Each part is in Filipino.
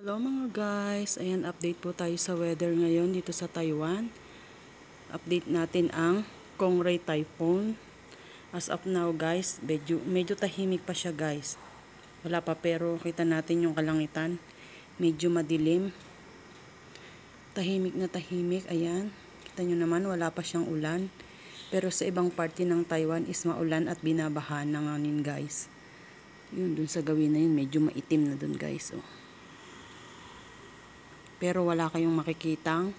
Hello mga guys, ayan update po tayo sa weather ngayon dito sa Taiwan. Update natin ang Kongray Typhoon. As of now guys, medyo tahimik pa siya guys. Wala pa pero kita natin yung kalangitan. Medyo madilim. Tahimik na tahimik, ayan. Kita nyo naman wala pa siyang ulan. Pero sa ibang parte ng Taiwan is maulan at binabaha na ngayon guys. Yun, dun sa gawin na yun, medyo maitim na dun guys. Oh. Pero wala kayong makikitang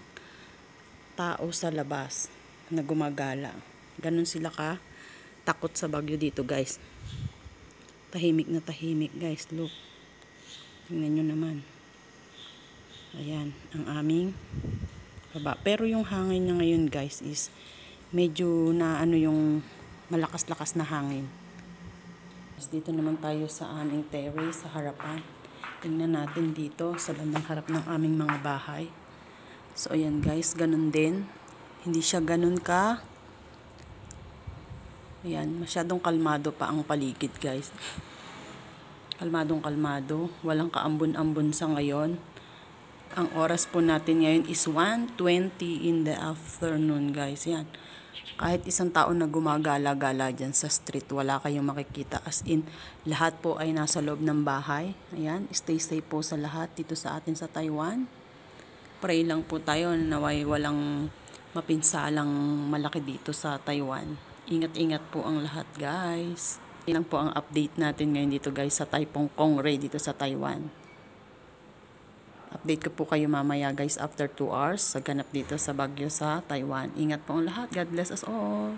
tao sa labas na gumagala. Ganun sila ka takot sa bagyo dito guys. Tahimik na tahimik guys. Look. Tingnan nyo naman. Ayan. Ang aming baba. Pero yung hangin niya ngayon guys is medyo na ano yung malakas-lakas na hangin. Dito naman tayo sa aming terrace sa harapan. Tingnan natin dito sa bandang harap ng aming mga bahay. So, ayan guys, ganun din. Hindi siya ganun ka. Ayan, masyadong kalmado pa ang paligid guys. Kalmadong kalmado. Walang kaambon-ambon sa ngayon. Ang oras po natin ngayon is 1:20 in the afternoon guys. Yan. Kahit isang tao na gumagala-gala dyan sa street, wala kayong makikita. As in, lahat po ay nasa loob ng bahay. Ayan, stay safe po sa lahat dito sa atin sa Taiwan. Pray lang po tayo na walang mapinsalang malaki dito sa Taiwan. Ingat-ingat po ang lahat guys. Yan lang po ang update natin ngayon dito guys sa Taipong Kongray dito sa Taiwan. Update ko po kayo mamaya guys after 2 hours sa ganap dito sa Bagyo sa Taiwan. Ingat po ang lahat. God bless us all.